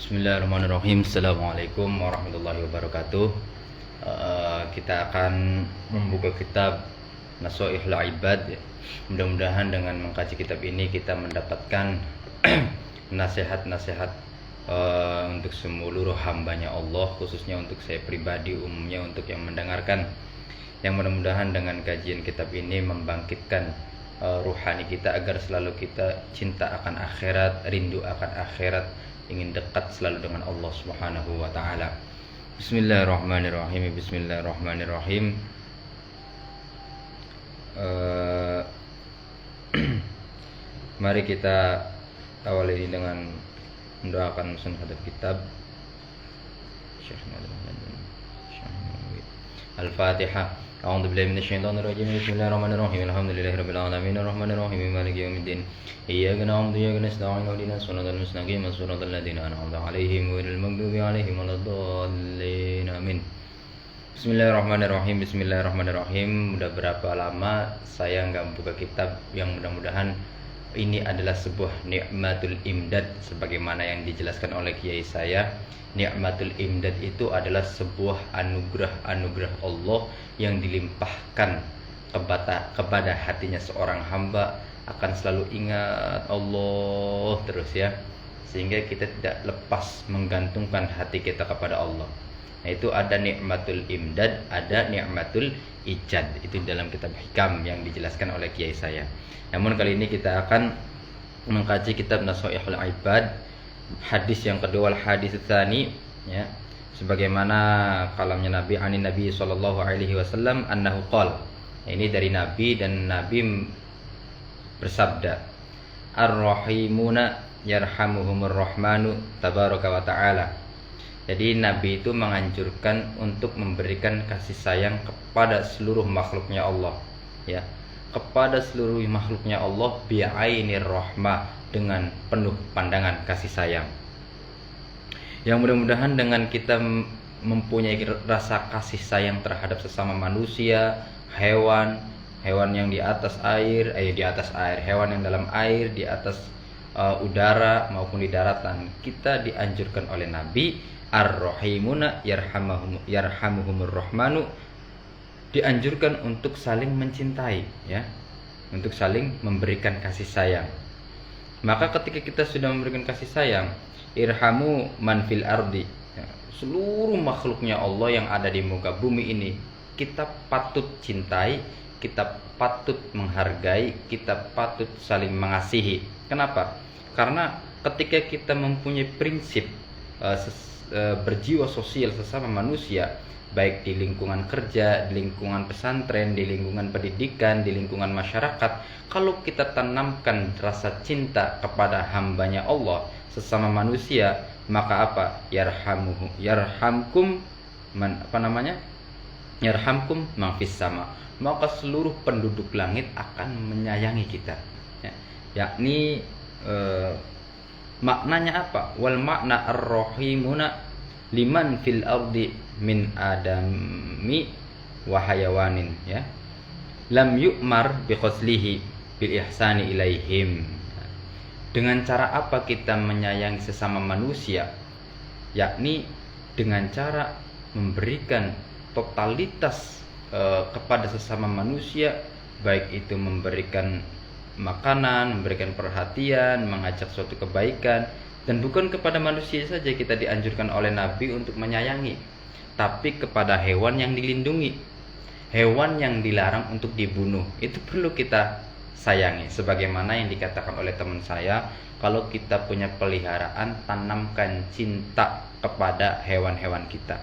Bismillahirrahmanirrahim. Assalamualaikum warahmatullahi wabarakatuh. Kita akan membuka kitab Nasoihul Ibad. Mudah-mudahan dengan mengkaji kitab ini kita mendapatkan nasihat-nasihat untuk seluruh hambanya Allah, khususnya untuk saya pribadi, umumnya untuk yang mendengarkan. Yang mudah-mudahan dengan kajian kitab ini membangkitkan ruhani kita agar selalu kita cinta akan akhirat, rindu akan akhirat, ingin dekat selalu dengan Allah Subhanahu wa taala. Bismillahirrahmanirrahim. Bismillahirrahmanirrahim. Mari kita awali ini dengan mendoakan musannadat kitab. Al-Fatihah. A'udzu billahi minasyaitonir rajim. Bismillahirrahmanirrahim. Alhamdulillahi rabbil alamin. Arrahmanir rahim. Maliki yaumiddin. Iyyaka na'budu wa iyyaka nasta'in. Ihdinas siratal mustaqim. Shiratal ladzina an'amta 'alaihim ghairil maghdubi 'alaihim waladdallin. Amin. Bismillahirrahmanirrahim. Bismillahirrahmanirrahim. Udah berapa lama saya enggak membuka kitab yang mudah-mudahan ini adalah sebuah nikmatul imdad sebagaimana yang dijelaskan oleh kiai saya. Nikmatul imdad itu adalah sebuah anugerah Allah yang dilimpahkan kepada hatinya seorang hamba, akan selalu ingat Allah terus ya, sehingga kita tidak lepas menggantungkan hati kita kepada Allah. Nah, itu ada nikmatul imdad, ada nikmatul ijad, itu dalam kitab Hikam yang dijelaskan oleh kiai saya. Namun kali ini kita akan mengkaji kitab Nasoihul Ibad, hadis yang kedua, al hadis tsani ya, sebagaimana kalamnya Nabi Nabi sallallahu alaihi wasallam annahu qala. Ini dari Nabi, dan Nabi bersabda, ar-rahimuna yarhamuhumur rahmanu tabaraka wa ta'ala. Jadi Nabi itu menganjurkan untuk memberikan kasih sayang kepada seluruh makhluknya Allah ya, kepada seluruh makhluknya Allah bi'ainir rahmah, dengan penuh pandangan kasih sayang. Yang mudah-mudahan dengan kita mempunyai rasa kasih sayang terhadap sesama manusia, hewan yang di atas air, hewan yang dalam air, di atas udara maupun di daratan, kita dianjurkan oleh Nabi ar-rahimuna yarhamuhumur rahmanu, dianjurkan untuk saling mencintai ya, untuk saling memberikan kasih sayang. Maka ketika kita sudah memberikan kasih sayang, irhamu man fil ardi ya, seluruh makhluknya Allah yang ada di muka bumi ini kita patut cintai, kita patut menghargai, kita patut saling mengasihi. Kenapa? Karena ketika kita mempunyai prinsip berjiwa sosial sesama manusia, baik di lingkungan kerja, di lingkungan pesantren, di lingkungan pendidikan, di lingkungan masyarakat, kalau kita tanamkan rasa cinta kepada hambanya Allah, sesama manusia, maka apa? Yarhamkum man fis sama, maka seluruh penduduk langit akan menyayangi kita ya. Yakni maknanya apa? Wal makna ar-rahimuna liman fil ardi min adami wa hayawanin ya, lam yu'mar bi khoslihi bil ihsani ilaihim. Dengan cara apa kita menyayangi sesama manusia? Yakni dengan cara memberikan totalitas kepada sesama manusia, baik itu memberikan makanan, memberikan perhatian, mengajak suatu kebaikan. Dan bukan kepada manusia saja kita dianjurkan oleh Nabi untuk menyayangi, tapi kepada hewan yang dilindungi, hewan yang dilarang untuk dibunuh, itu perlu kita sayangi. Sebagaimana yang dikatakan oleh teman saya, kalau kita punya peliharaan, tanamkan cinta kepada hewan-hewan kita.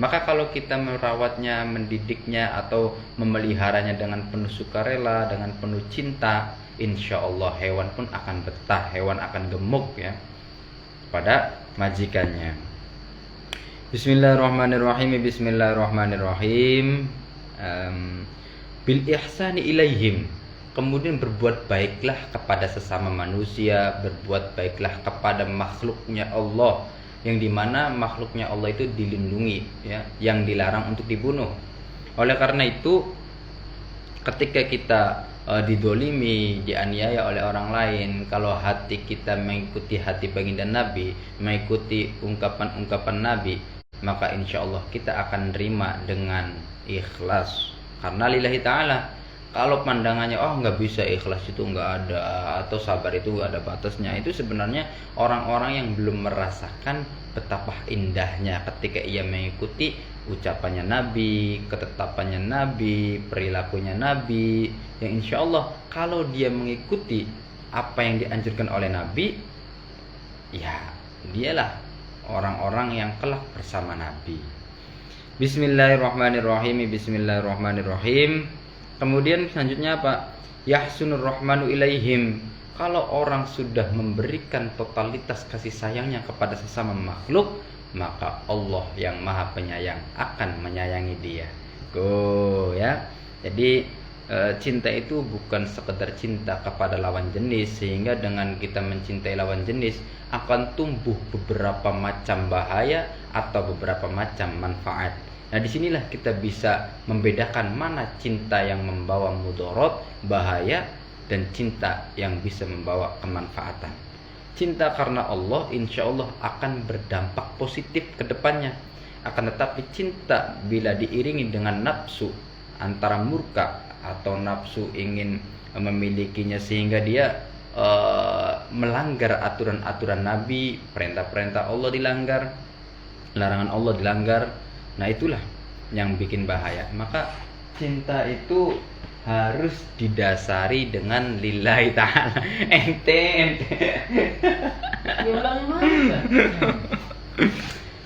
Maka kalau kita merawatnya, mendidiknya, atau memeliharanya dengan penuh sukarela, dengan penuh cinta, insya Allah hewan pun akan betah, hewan akan gemuk ya pada majikannya. Bismillahirrahmanirrahim. Bismillahirrahmanirrahim. Bil ihsani ilaihim, kemudian berbuat baiklah kepada sesama manusia, berbuat baiklah kepada makhluknya Allah, yang dimana makhluknya Allah itu dilindungi ya, yang dilarang untuk dibunuh. Oleh karena itu, ketika kita didolimi, dianiaya oleh orang lain, kalau hati kita mengikuti hati baginda Nabi, mengikuti ungkapan-ungkapan Nabi, maka insya Allah kita akan terima dengan ikhlas karena lillahi ta'ala. Kalau pandangannya nggak bisa, ikhlas itu nggak ada, atau sabar itu ada batasnya, itu sebenarnya orang-orang yang belum merasakan betapa indahnya ketika ia mengikuti ucapannya Nabi, ketetapannya Nabi, perilakunya Nabi, yang insya Allah kalau dia mengikuti apa yang dianjurkan oleh Nabi, ya dialah orang-orang yang kelak bersama Nabi. Bismillahirrahmanirrahim. Bismillahirrahmanirrahim. Kemudian selanjutnya apa? Yahsunur rahmanu ilaihim. Kalau orang sudah memberikan totalitas kasih sayangnya kepada sesama makhluk, maka Allah yang Maha Penyayang akan menyayangi dia. Ya. Jadi cinta itu bukan sekedar cinta kepada lawan jenis, sehingga dengan kita mencintai lawan jenis akan tumbuh beberapa macam bahaya atau beberapa macam manfaat. Nah, disinilah kita bisa membedakan mana cinta yang membawa mudarat, bahaya, dan cinta yang bisa membawa kemanfaatan. Cinta karena Allah insya Allah akan berdampak positif ke depannya. Akan tetapi cinta bila diiringi dengan nafsu, antara murka atau nafsu ingin memilikinya sehingga dia melanggar aturan-aturan Nabi, perintah-perintah Allah dilanggar, larangan Allah dilanggar, nah itulah yang bikin bahaya. Maka cinta itu harus didasari dengan lillahi ta'ala. Ente.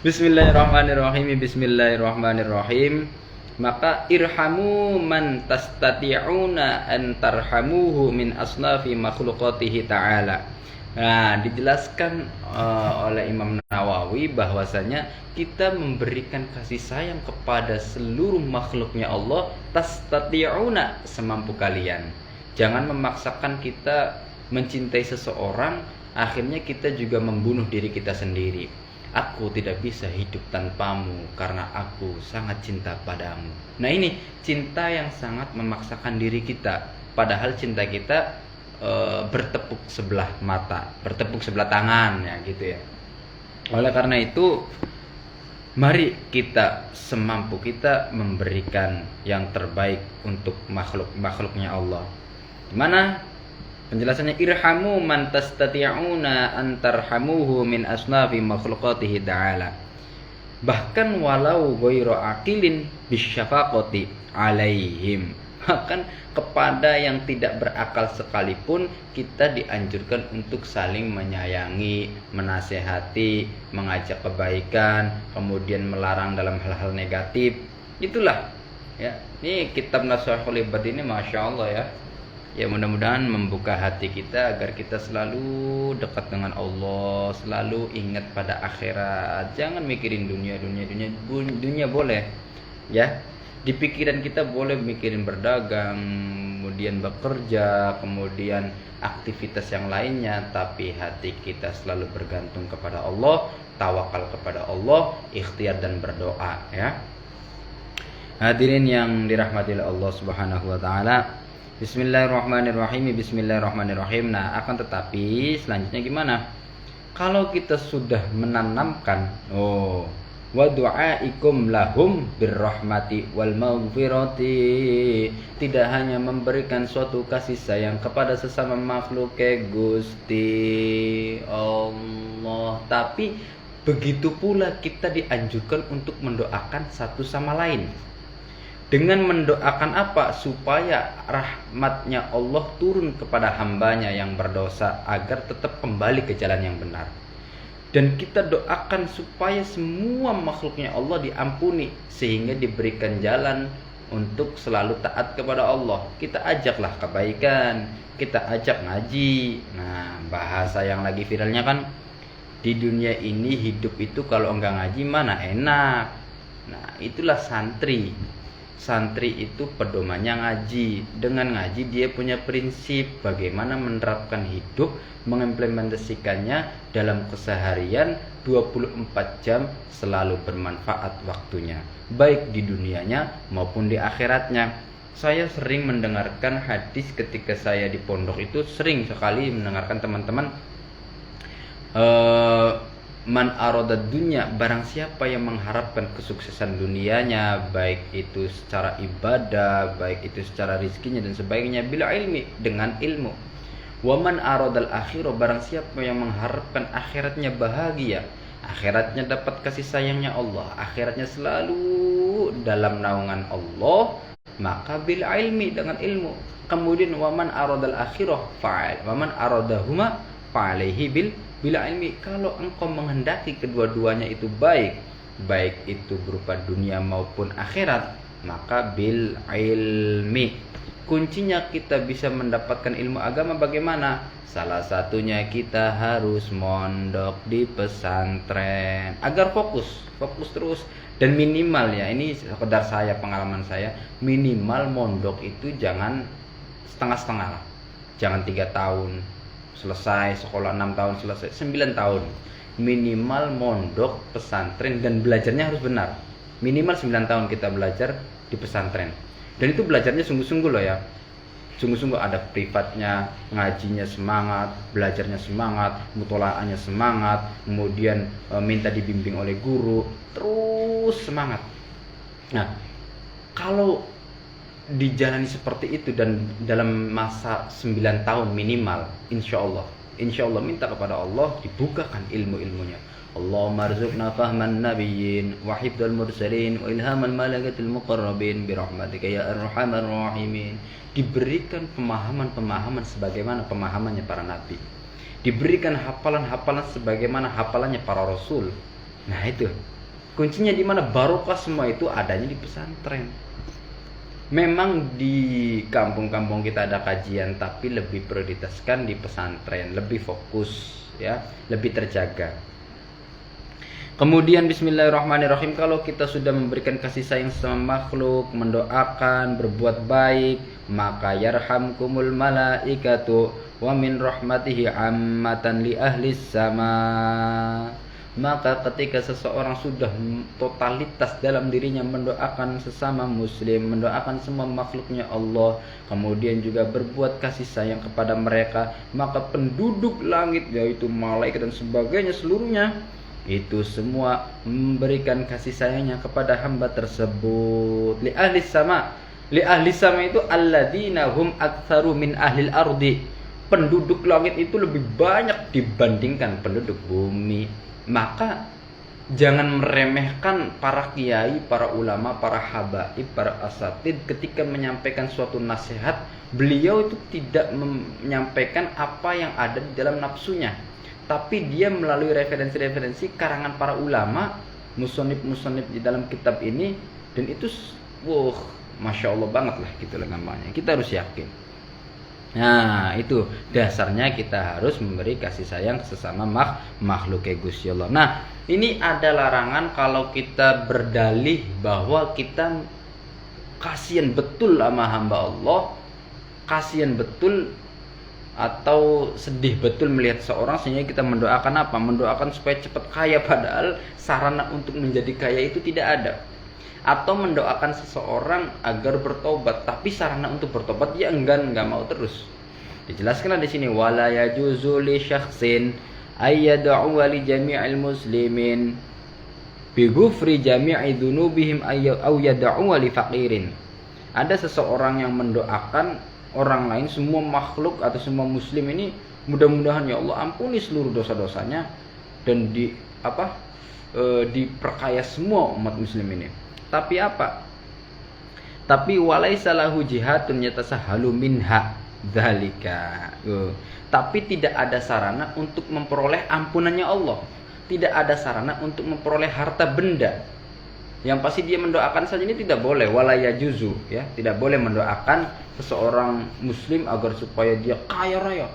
Bismillahirrahmanirrahim. Bismillahirrahmanirrahim. Maka irhamu man tastati'una an tarhamuhu min asnafi makhluqatihi ta'ala. Nah, dijelaskan oleh Imam Nawawi bahwasanya kita memberikan kasih sayang kepada seluruh makhluknya Allah, tastati'una, semampu kalian. Jangan memaksakan kita mencintai seseorang, akhirnya kita juga membunuh diri kita sendiri. Aku tidak bisa hidup tanpamu karena aku sangat cinta padamu. Nah, ini cinta yang sangat memaksakan diri kita. Padahal cinta kita bertepuk sebelah mata, bertepuk sebelah tangan, ya gitu ya. Oleh karena itu, mari kita semampu kita memberikan yang terbaik untuk makhluknya Allah. Dimana penjelasannya irhamu man tastati'una an tarhamuhu min asnafi makhluqatihi ta'ala. Bahkan walau ghairu aqilin bisyafaqati alaihim. Bahkan kepada yang tidak berakal sekalipun kita dianjurkan untuk saling menyayangi, menasehati, mengajak kebaikan, kemudian melarang dalam hal-hal negatif. Itulah ya. Ini kitab Nashihul Ibad ini Masya Allah ya. Ya, mudah-mudahan membuka hati kita agar kita selalu dekat dengan Allah, selalu ingat pada akhirat. Jangan mikirin dunia boleh ya. Di pikiran kita boleh mikirin berdagang, kemudian bekerja, kemudian aktivitas yang lainnya, tapi hati kita selalu bergantung kepada Allah, tawakal kepada Allah, ikhtiar dan berdoa ya. Hadirin yang dirahmati oleh Allah Subhanahu wa taala. Bismillahirrahmanirrahim. Bismillahirrahmanirrahim. Nah, akan tetapi selanjutnya gimana? Kalau kita sudah menanamkan wa du'aikum lahum birrahmati wal maghfirati, tidak hanya memberikan suatu kasih sayang kepada sesama makhluk Gusti Allah, tapi begitu pula kita dianjurkan untuk mendoakan satu sama lain. Dengan mendoakan apa? Supaya rahmatnya Allah turun kepada hambanya yang berdosa agar tetap kembali ke jalan yang benar. Dan kita doakan supaya semua makhluknya Allah diampuni, sehingga diberikan jalan untuk selalu taat kepada Allah. Kita ajaklah kebaikan, kita ajak ngaji. Nah, bahasa yang lagi viralnya kan, di dunia ini hidup itu kalau enggak ngaji mana enak. Nah, itulah santri. Santri itu pedomannya ngaji. Dengan ngaji dia punya prinsip bagaimana menerapkan hidup, mengimplementasikannya dalam keseharian 24 jam, selalu bermanfaat waktunya, baik di dunianya maupun di akhiratnya. saya sering mendengarkan hadis ketika saya di pondok itu, sering sekali mendengarkan teman-teman, man aradad dunya, barang siapa yang mengharapkan kesuksesan dunianya, baik itu secara ibadah, baik itu secara rizkinya dan sebagainya, bila ilmi, dengan ilmu. Wa man aradal akhirah, barang siapa yang mengharapkan akhiratnya bahagia, akhiratnya dapat kasih sayangnya Allah, akhiratnya selalu dalam naungan Allah, maka bil ilmi, dengan ilmu. Kemudian waman aradal akhirah fa'al waman aradahuma fa'alaihi bila ilmi, kalau engkau menghendaki kedua-duanya itu baik, baik itu berupa dunia maupun akhirat, maka bil ilmi. Kuncinya kita bisa mendapatkan ilmu agama bagaimana? Salah satunya kita harus mondok di pesantren agar fokus terus. Dan minimal, ya ini sekedar saya, pengalaman saya, minimal mondok itu jangan setengah-setengah lah. Jangan 3 tahun selesai sekolah, 6 tahun selesai, 9 tahun. Minimal mondok pesantren dan belajarnya harus benar. Minimal 9 tahun kita belajar di pesantren. Dan itu belajarnya sungguh-sungguh loh ya. Sungguh-sungguh, ada privatnya, ngajinya semangat, belajarnya semangat, mutolaahnya semangat, kemudian minta dibimbing oleh guru, terus semangat. Nah, kalau dijalani seperti itu dan dalam masa 9 tahun minimal, insya Allah minta kepada Allah dibukakan ilmu-ilmunya. Allahumma arzuqna fahman nabiyyin wa hifdzal mursalin wa ilhamal malaikatil muqarrabin birahmatika ya arhamar rahimin. Diberikan pemahaman-pemahaman sebagaimana pemahamannya para nabi, diberikan hafalan-hafalan sebagaimana hafalannya para rasul. Nah, itu kuncinya di mana? Barokah semua itu adanya di pesantren. Memang di kampung-kampung kita ada kajian, tapi lebih prioritaskan di pesantren, lebih fokus ya, lebih terjaga. Kemudian bismillahirrahmanirrahim, kalau kita sudah memberikan kasih sayang sama makhluk, mendoakan, berbuat baik, maka yarhamkumul malaikatu wa min rahmatihi ammatan li ahlis sama. Maka ketika seseorang sudah totalitas dalam dirinya mendoakan sesama muslim, mendoakan semua makhluknya Allah, kemudian juga berbuat kasih sayang kepada mereka, maka penduduk langit, yaitu malaikat dan sebagainya seluruhnya, itu semua memberikan kasih sayangnya kepada hamba tersebut. Li ahli sama. Li ahli sama itu alladzina hum aktsaru min ahlil ardi. Penduduk langit itu lebih banyak dibandingkan penduduk bumi. Maka jangan meremehkan para kiai, para ulama, para habaib, para asatid ketika menyampaikan suatu nasihat. Beliau itu tidak menyampaikan apa yang ada di dalam nafsunya, tapi dia melalui referensi-referensi karangan para ulama, musonib-musonib di dalam kitab ini. Dan itu Masya Allah banget lah gitu lah namanya. Kita harus yakin. Nah, itu dasarnya kita harus memberi kasih sayang sesama makhluk Gusti Allah. Nah, ini ada larangan kalau kita berdalih bahwa kita kasihan betul sama hamba Allah, kasihan betul atau sedih betul melihat seorang, sehingga kita mendoakan apa? Mendoakan supaya cepat kaya, padahal sarana untuk menjadi kaya itu tidak ada. Atau mendoakan seseorang agar bertobat, tapi sarana untuk bertobat dia enggan, enggak mau terus. Dijelaskan di sini, wala yajuzu li syakhsin ayyad'u li jami'il muslimin bi ghufri jami'i dzunubihim aw yad'u li faqirin. Ada seseorang yang mendoakan orang lain, semua makhluk atau semua muslim ini, mudah-mudahan ya Allah ampuni seluruh dosa-dosanya dan diperkaya semua umat muslim ini. Tapi apa? Tapi walaisa lahu jihadun yatasahalu minha dzalika. Tapi tidak ada sarana untuk memperoleh ampunannya Allah. Tidak ada sarana untuk memperoleh harta benda. Yang pasti dia mendoakan saja ini tidak boleh, wala yajuzu ya, tidak boleh mendoakan seseorang muslim agar supaya dia kaya raya,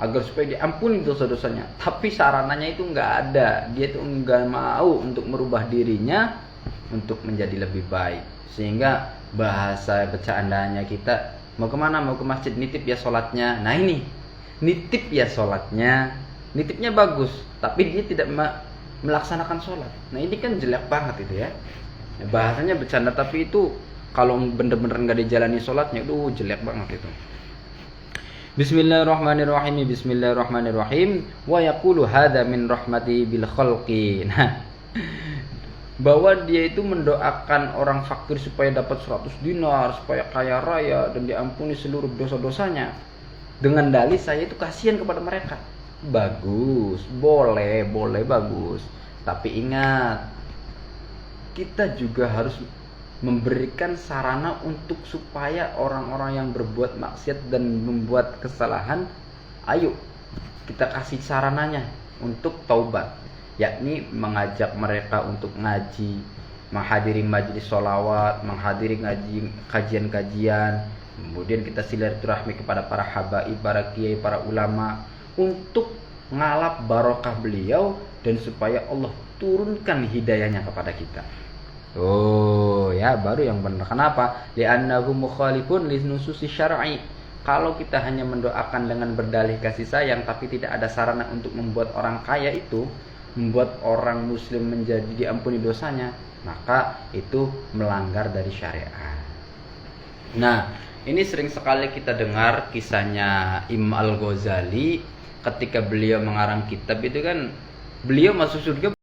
agar supaya diampuni dosa-dosanya. Tapi sarananya itu enggak ada. Dia itu enggak mau untuk merubah dirinya untuk menjadi lebih baik. Sehingga bahasa bercandanya kita, mau kemana? Mau ke masjid, nitip ya sholatnya. Nah ini, nitip ya sholatnya, nitipnya bagus, tapi dia tidak melaksanakan sholat. Nah ini kan jelek banget itu ya. Bahasanya bercanda, tapi itu Kalau bener-bener nggak dijalani sholatnya, jelek banget itu. Bismillahirrahmanirrahim. Bismillahirrahmanirrahim. Wa yaqulu hadza min rahmati bil khalqi. Nah, bahwa dia itu mendoakan orang fakir supaya dapat 100 dinar, supaya kaya raya dan diampuni seluruh dosa-dosanya. Dengan dalih saya itu kasihan kepada mereka. Bagus, boleh bagus. Tapi ingat, kita juga harus memberikan sarana untuk supaya orang-orang yang berbuat maksiat dan membuat kesalahan, ayo kita kasih sarananya untuk taubat, yakni mengajak mereka untuk ngaji, menghadiri majelis sholawat, menghadiri kajian-kajian, kemudian kita silaturahmi kepada para habaib, para kiai, para ulama untuk ngalap barokah beliau dan supaya Allah turunkan hidayahnya kepada kita. Ya, baru yang benar. Kenapa? Li'annahu mukhalifun linususi syar'i. Kalau kita hanya mendoakan dengan berdalih kasih sayang tapi tidak ada sarana untuk membuat orang kaya itu, membuat orang muslim menjadi diampuni dosanya, maka itu melanggar dari syariat. Nah, ini sering sekali kita dengar kisahnya Imam Al-Ghazali ketika beliau mengarang kitab itu kan, beliau masuk surga